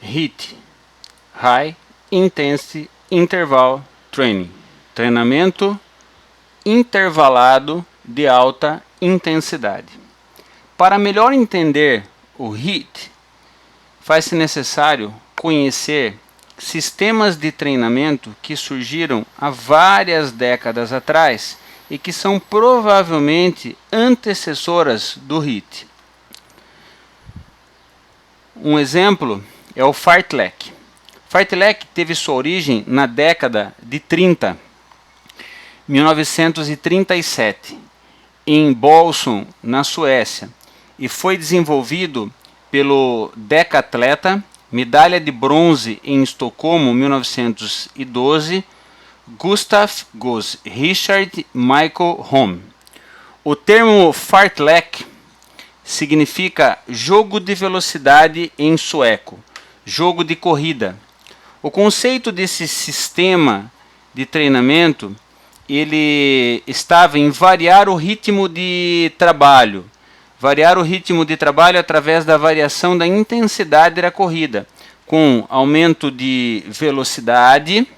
HIIT, High Intensity Interval Training, treinamento intervalado de alta intensidade. Para melhor entender o HIIT, faz-se necessário conhecer sistemas de treinamento que surgiram há várias décadas atrás e que são provavelmente antecessoras do HIIT. Um exemplo é o fartlek. Fartlek teve sua origem na década de 1937, em Bolsum, na Suécia, e foi desenvolvido pelo decatleta, medalha de bronze em Estocolmo, 1912, Gustav Gus Richard Michael Holm. O termo fartlek significa jogo de velocidade em sueco, jogo de corrida. O conceito desse sistema de treinamento, ele estava em variar o ritmo de trabalho. Variar o ritmo de trabalho através da variação da intensidade da corrida, com aumento de velocidade,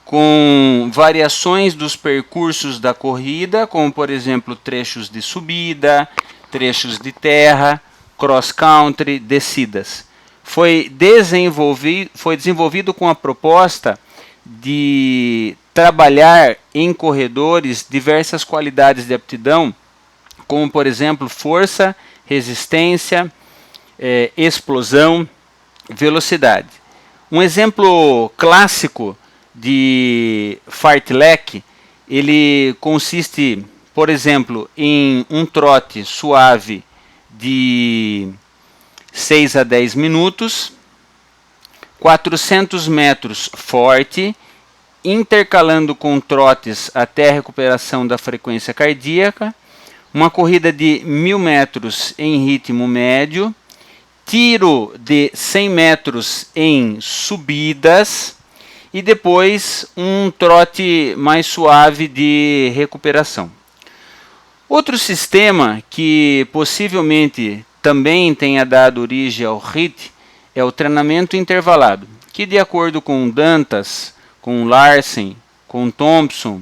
com variações dos percursos da corrida, como por exemplo trechos de subida, trechos de terra, cross-country, descidas. Foi desenvolvido com a proposta de trabalhar em corredores diversas qualidades de aptidão, como por exemplo força, resistência, explosão, velocidade. Um exemplo clássico de fartlek, ele consiste, por exemplo, em um trote suave de 6 a 10 minutos, 400 metros forte, intercalando com trotes até a recuperação da frequência cardíaca, uma corrida de 1000 metros em ritmo médio, tiro de 100 metros em subidas e depois um trote mais suave de recuperação. Outro sistema que possivelmente também tenha dado origem ao HIIT é o treinamento intervalado, que de acordo com Dantas, com Larsen, com Thompson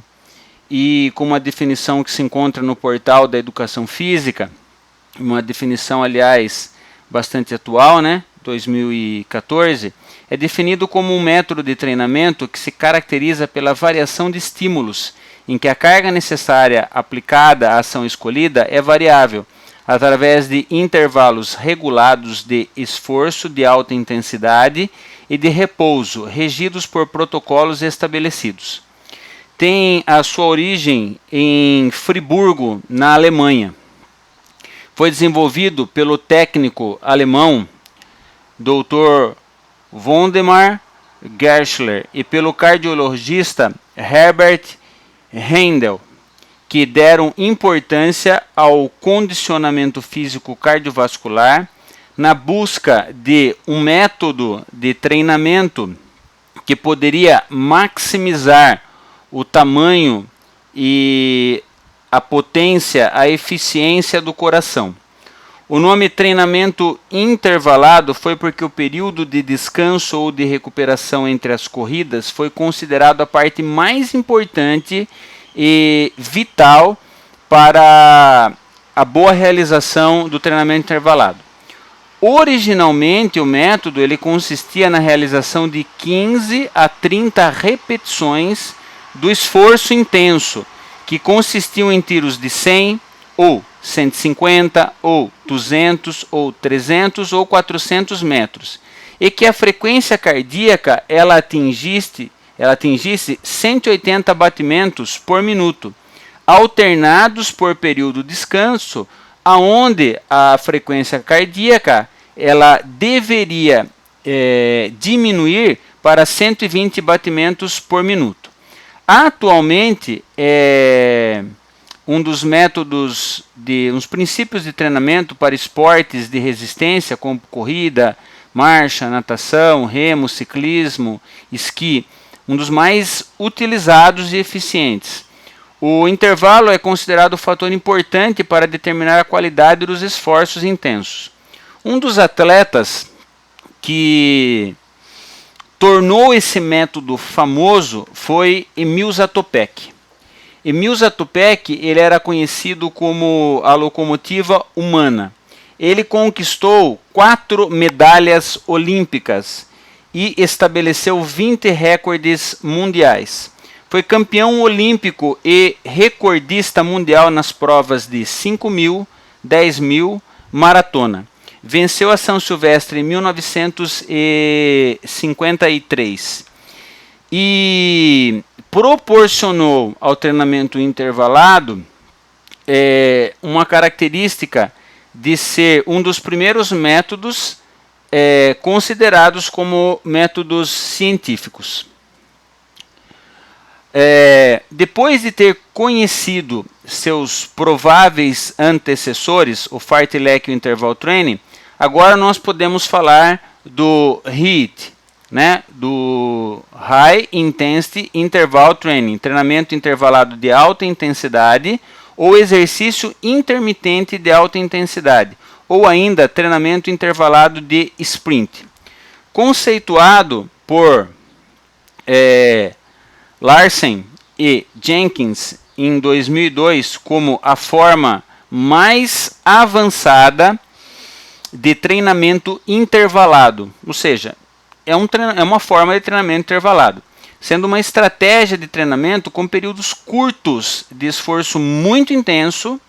e com uma definição que se encontra no portal da Educação Física, uma definição, aliás, bastante atual, 2014, é definido como um método de treinamento que se caracteriza pela variação de estímulos, em que a carga necessária aplicada à ação escolhida é variável, através de intervalos regulados de esforço de alta intensidade e de repouso, regidos por protocolos estabelecidos. Tem a sua origem em Friburgo, na Alemanha. Foi desenvolvido pelo técnico alemão Dr. Wondemar Gerschler e pelo cardiologista Herbert Haendel, que deram importância ao condicionamento físico cardiovascular na busca de um método de treinamento que poderia maximizar o tamanho e a potência, a eficiência do coração. O nome treinamento intervalado foi porque o período de descanso ou de recuperação entre as corridas foi considerado a parte mais importante e vital para a boa realização do treinamento intervalado. Originalmente, o método ele consistia na realização de 15 a 30 repetições do esforço intenso, que consistiam em tiros de 100 ou 150 ou 200 ou 300 ou 400 metros, e que a frequência cardíaca ela atingisse 180 batimentos por minuto, alternados por período de descanso, aonde a frequência cardíaca ela deveria diminuir para 120 batimentos por minuto. Atualmente, um dos métodos, uns princípios de treinamento para esportes de resistência, como corrida, marcha, natação, remo, ciclismo, esqui, um dos mais utilizados e eficientes. O intervalo é considerado um fator importante para determinar a qualidade dos esforços intensos. Um dos atletas que tornou esse método famoso foi Emil Zatopek. Emil Zatopek, ele era conhecido como a locomotiva humana. Ele conquistou 4 medalhas olímpicas e estabeleceu 20 recordes mundiais. Foi campeão olímpico e recordista mundial nas provas de 5.000, 10.000, maratona. Venceu a São Silvestre em 1953 e proporcionou ao treinamento intervalado uma característica de ser um dos primeiros métodos considerados como métodos científicos. Depois de ter conhecido seus prováveis antecessores, o fartlek e o interval training, agora nós podemos falar do HIIT, né? Do High Intensity Interval Training, treinamento intervalado de alta intensidade ou exercício intermitente de alta intensidade, ou ainda treinamento intervalado de sprint. Conceituado por Larsen e Jenkins em 2002 como a forma mais avançada de treinamento intervalado, ou seja, é uma forma de treinamento intervalado, sendo uma estratégia de treinamento com períodos curtos de esforço muito intenso,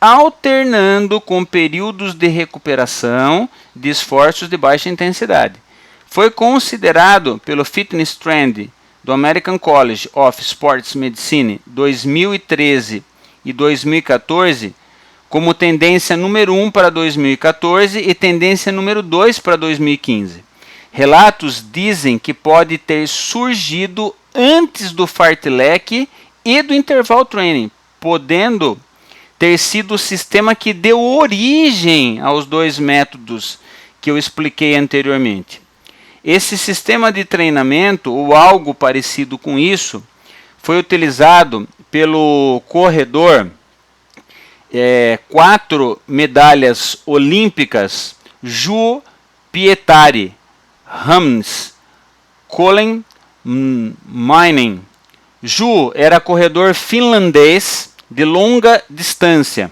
alternando com períodos de recuperação de esforços de baixa intensidade. Foi considerado pelo Fitness Trend do American College of Sports Medicine 2013 e 2014 como tendência número 1 para 2014 e tendência número 2 para 2015. Relatos dizem que pode ter surgido antes do fartlek e do interval training, podendo ter sido o sistema que deu origem aos 2 métodos que eu expliquei anteriormente. Esse sistema de treinamento, ou algo parecido com isso, foi utilizado pelo corredor 4 medalhas olímpicas Juho Pietari, Hans Kulenmainen. Juho era corredor finlandês de longa distância,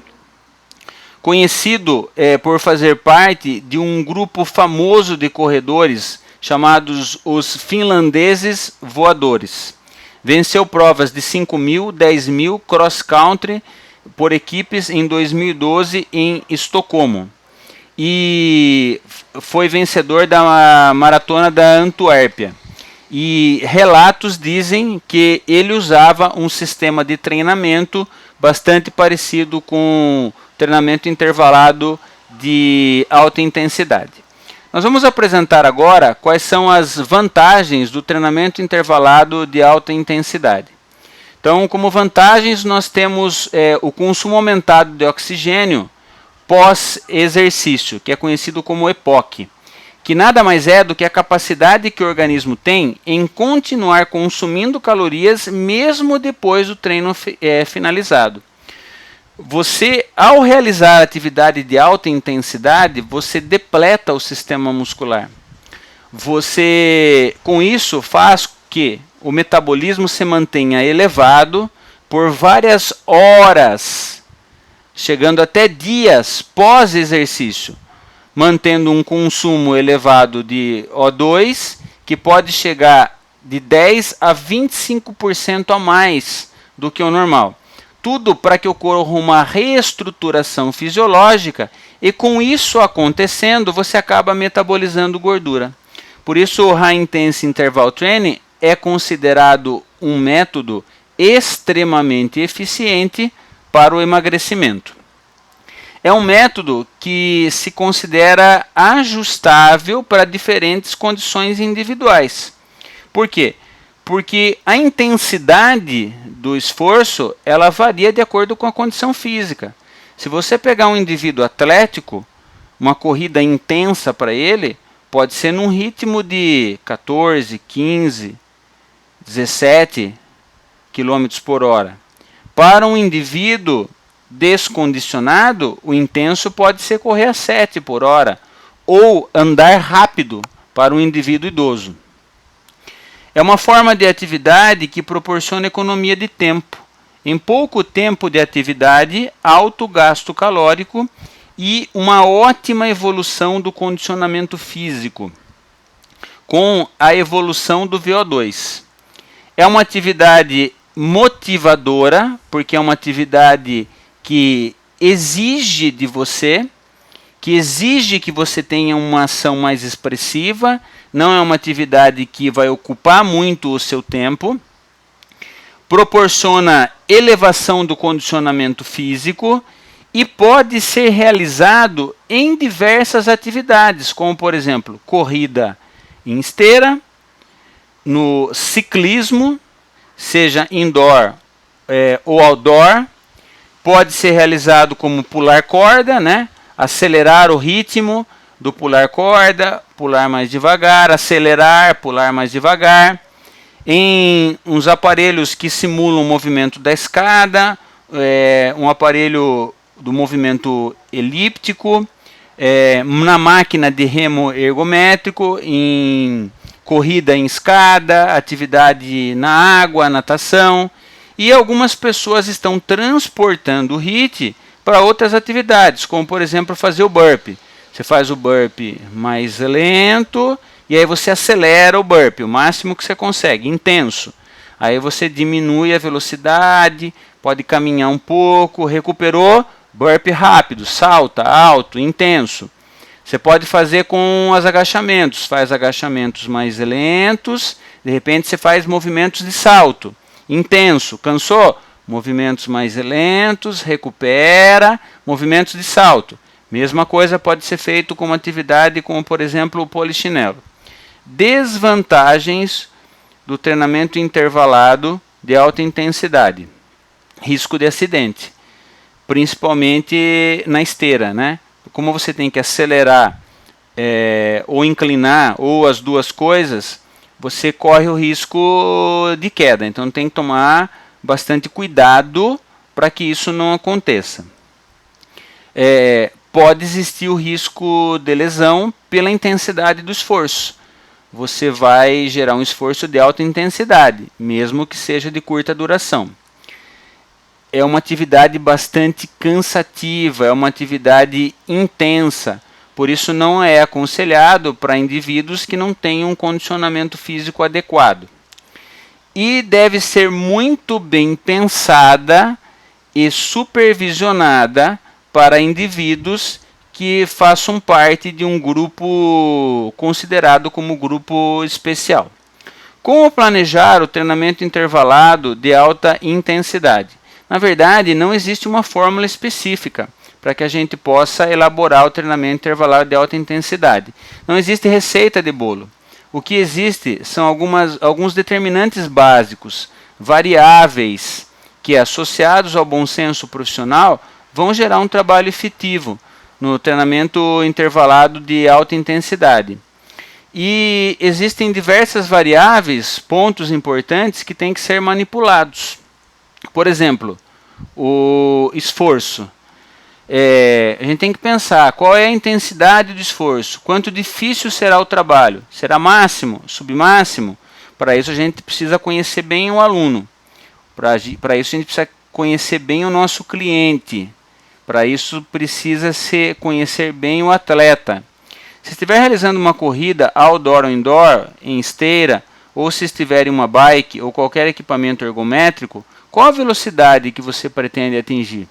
conhecido por fazer parte de um grupo famoso de corredores chamados os finlandeses voadores. Venceu provas de 5.000, 10.000 cross-country por equipes em 2012 em Estocolmo. E foi vencedor da maratona da Antuérpia. E relatos dizem que ele usava um sistema de treinamento bastante parecido com treinamento intervalado de alta intensidade. Nós vamos apresentar agora quais são as vantagens do treinamento intervalado de alta intensidade. Então, como vantagens, nós temos o consumo aumentado de oxigênio pós-exercício, que é conhecido como EPOC, que nada mais é do que a capacidade que o organismo tem em continuar consumindo calorias mesmo depois do treino finalizado. Você, ao realizar atividade de alta intensidade, você depleta o sistema muscular. Você, com isso, faz que o metabolismo se mantenha elevado por várias horas, chegando até dias pós-exercício, mantendo um consumo elevado de O2, que pode chegar de 10 a 25% a mais do que o normal. Tudo para que ocorra uma reestruturação fisiológica e, com isso acontecendo, você acaba metabolizando gordura. Por isso, o High Intensity Interval Training é considerado um método extremamente eficiente para o emagrecimento. É um método que se considera ajustável para diferentes condições individuais. Por quê? Porque a intensidade do esforço ela varia de acordo com a condição física. Se você pegar um indivíduo atlético, uma corrida intensa para ele pode ser num ritmo de 14, 15, 17 km por hora. Para um indivíduo descondicionado, o intenso pode ser correr a 7 por hora, ou andar rápido para um indivíduo idoso. É uma forma de atividade que proporciona economia de tempo. Em pouco tempo de atividade, alto gasto calórico e uma ótima evolução do condicionamento físico, com a evolução do VO2. É uma atividade motivadora, porque é uma atividade que exige de você, que exige que você tenha uma ação mais expressiva, não é uma atividade que vai ocupar muito o seu tempo, proporciona elevação do condicionamento físico e pode ser realizado em diversas atividades, como por exemplo, corrida em esteira, no ciclismo, seja indoor ou outdoor, pode ser realizado como pular corda, né? Acelerar o ritmo do pular corda, pular mais devagar, acelerar, pular mais devagar. Em uns aparelhos que simulam o movimento da escada, um aparelho do movimento elíptico, na máquina de remo ergométrico, em corrida em escada, atividade na água, natação. E algumas pessoas estão transportando o HIIT para outras atividades, como por exemplo fazer o burpee. Você faz o burpee mais lento e aí você acelera o burpee, o máximo que você consegue, intenso. Aí você diminui a velocidade, pode caminhar um pouco, recuperou, burpee rápido, salta, alto, intenso. Você pode fazer com os agachamentos, faz agachamentos mais lentos, de repente você faz movimentos de salto, intenso, cansou? Movimentos mais lentos, recupera, movimentos de salto. Mesma coisa pode ser feito com uma atividade como, por exemplo, o polichinelo. Desvantagens do treinamento intervalado de alta intensidade. Risco de acidente, principalmente na esteira, né? Como você tem que acelerar ou inclinar, ou as duas coisas, você corre o risco de queda. Então tem que tomar bastante cuidado para que isso não aconteça. Pode existir o risco de lesão pela intensidade do esforço. Você vai gerar um esforço de alta intensidade, mesmo que seja de curta duração. É uma atividade bastante cansativa, é uma atividade intensa, por isso não é aconselhado para indivíduos que não tenham um condicionamento físico adequado. E deve ser muito bem pensada e supervisionada para indivíduos que façam parte de um grupo considerado como grupo especial. Como planejar o treinamento intervalado de alta intensidade? Na verdade, não existe uma fórmula específica para que a gente possa elaborar o treinamento intervalado de alta intensidade. Não existe receita de bolo. O que existe são alguns determinantes básicos, variáveis, que associados ao bom senso profissional vão gerar um trabalho efetivo no treinamento intervalado de alta intensidade. E existem diversas variáveis, pontos importantes que têm que ser manipulados. Por exemplo, o esforço. A gente tem que pensar qual é a intensidade do esforço, quanto difícil será o trabalho, será máximo, submáximo. Para isso a gente precisa conhecer bem o aluno, para isso a gente precisa conhecer bem o nosso cliente, para isso precisa conhecer bem o atleta. Se estiver realizando uma corrida outdoor ou indoor, em esteira, ou se estiver em uma bike ou qualquer equipamento ergométrico, qual a velocidade que você pretende atingir?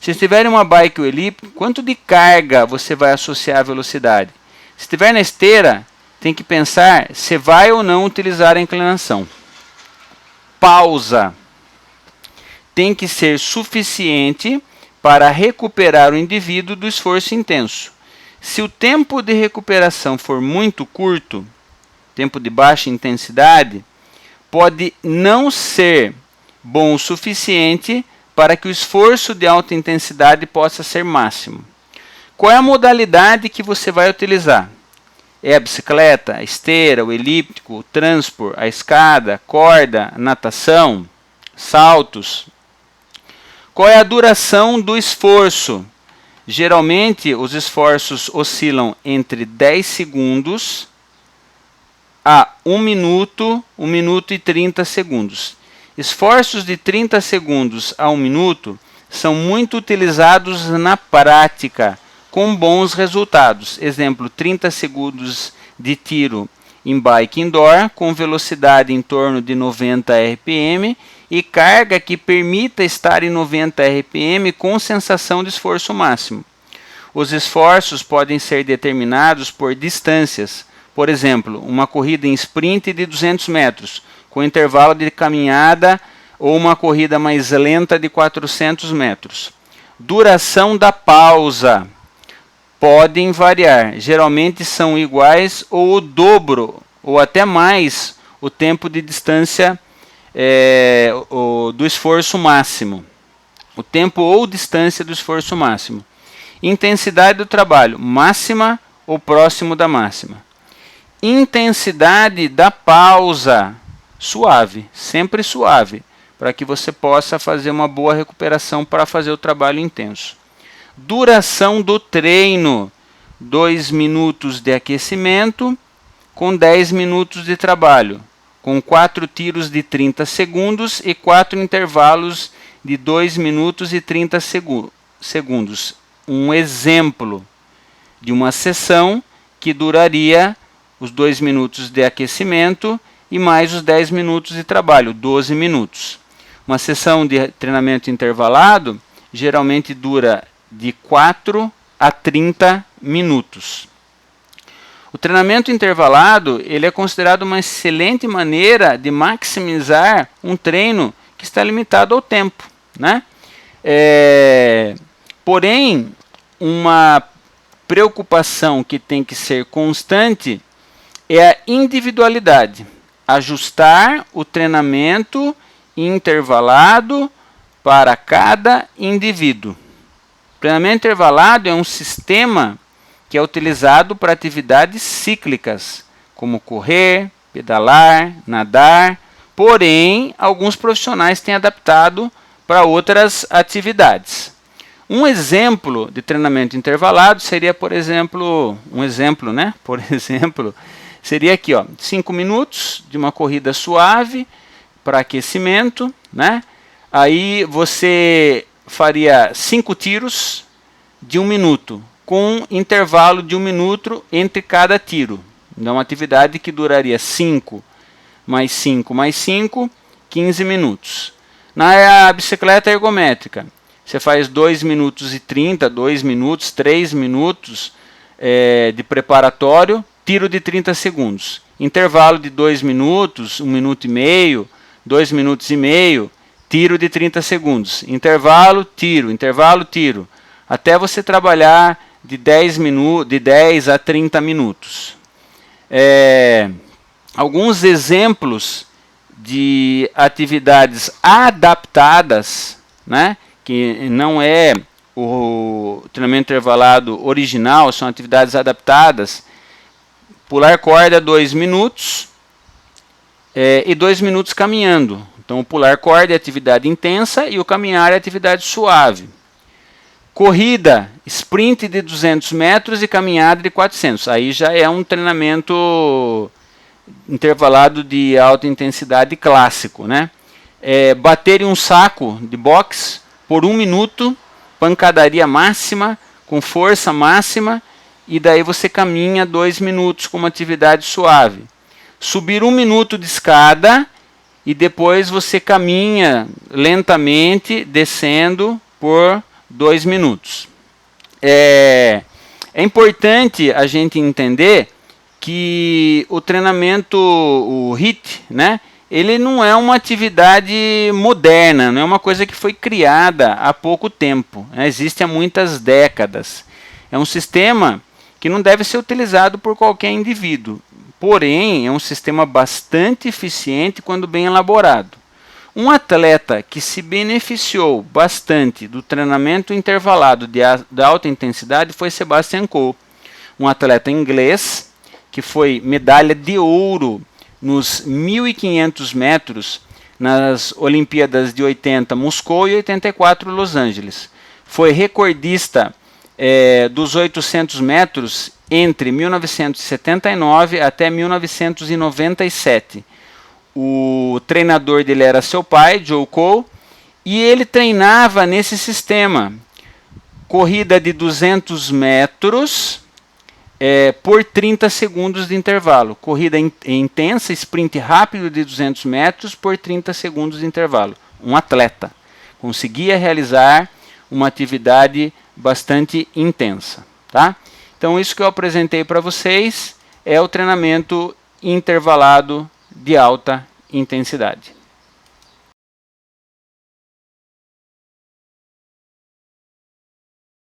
Se estiver em uma bike ou elíptico, quanto de carga você vai associar à velocidade? Se estiver na esteira, tem que pensar se vai ou não utilizar a inclinação. Pausa. Tem que ser suficiente para recuperar o indivíduo do esforço intenso. Se o tempo de recuperação for muito curto, tempo de baixa intensidade, pode não ser bom o suficiente para que o esforço de alta intensidade possa ser máximo. Qual é a modalidade que você vai utilizar? É a bicicleta, a esteira, o elíptico, o transpor, a escada, corda, natação, saltos? Qual é a duração do esforço? Geralmente, os esforços oscilam entre 10 segundos a 1 minuto, 1 minuto e 30 segundos. Esforços de 30 segundos a 1 minuto são muito utilizados na prática, com bons resultados. Exemplo, 30 segundos de tiro em bike indoor, com velocidade em torno de 90 RPM e carga que permita estar em 90 RPM com sensação de esforço máximo. Os esforços podem ser determinados por distâncias. Por exemplo, uma corrida em sprint de 200 metros, com intervalo de caminhada, ou uma corrida mais lenta de 400 metros. Duração da pausa podem variar, geralmente são iguais ou o dobro, ou até mais, o tempo de distância do esforço máximo. O tempo ou distância do esforço máximo. Intensidade do trabalho, máxima ou próximo da máxima. Intensidade da pausa, suave, sempre suave, para que você possa fazer uma boa recuperação para fazer o trabalho intenso. Duração do treino, 2 minutos de aquecimento com 10 minutos de trabalho, com 4 tiros de 30 segundos e 4 intervalos de 2 minutos e 30 segundos. Um exemplo de uma sessão que duraria os 2 minutos de aquecimento e mais os 10 minutos de trabalho, 12 minutos. Uma sessão de treinamento intervalado geralmente dura de 4 a 30 minutos. O treinamento intervalado ele é considerado uma excelente maneira de maximizar um treino que está limitado ao tempo, né? Porém, uma preocupação que tem que ser constante é a individualidade. Ajustar o treinamento intervalado para cada indivíduo. O treinamento intervalado é um sistema que é utilizado para atividades cíclicas, como correr, pedalar, nadar. Porém, alguns profissionais têm adaptado para outras atividades. Um exemplo de treinamento intervalado seria, por exemplo, seria aqui, 5 minutos de uma corrida suave para aquecimento, né? Aí você faria 5 tiros de 1 minuto, com intervalo de 1 minuto entre cada tiro. Então, uma atividade que duraria 5 mais 5 mais 5, 15 minutos. Na bicicleta ergométrica, você faz 2 minutos e 30, 2 minutos, 3 minutos de preparatório, tiro de 30 segundos. Intervalo de 2 minutos, 1 minuto e meio, 2 minutos e meio, tiro de 30 segundos. Intervalo, tiro, até você trabalhar de 10 a 30 minutos. Alguns exemplos de atividades adaptadas, né, que não é o treinamento intervalado original, são atividades adaptadas. Pular corda 2 minutos e 2 minutos caminhando. Então, o pular corda é atividade intensa e o caminhar é atividade suave. Corrida, sprint de 200 metros e caminhada de 400. Aí já é um treinamento intervalado de alta intensidade clássico, né? Bater em um saco de boxe por 1 minuto, pancadaria máxima, com força máxima, e daí você caminha 2 minutos com uma atividade suave. Subir 1 minuto de escada e depois você caminha lentamente descendo por 2 minutos. É importante a gente entender que o treinamento, o HIIT, né, ele não é uma atividade moderna, não é uma coisa que foi criada há pouco tempo, né, existe há muitas décadas. É um sistema que não deve ser utilizado por qualquer indivíduo, porém é um sistema bastante eficiente quando bem elaborado. Um atleta que se beneficiou bastante do treinamento intervalado de alta intensidade foi Sebastian Coe, um atleta inglês que foi medalha de ouro nos 1.500 metros nas Olimpíadas de 80 Moscou e 84 Los Angeles. Foi recordista dos 800 metros entre 1979 até 1997. O treinador dele era seu pai, Joe Cole, e ele treinava nesse sistema. Corrida de 200 metros por 30 segundos de intervalo. Corrida intensa, sprint rápido de 200 metros por 30 segundos de intervalo. Um atleta conseguia realizar uma atividade bastante intensa. Tá? Então isso que eu apresentei para vocês é o treinamento intervalado de alta intensidade.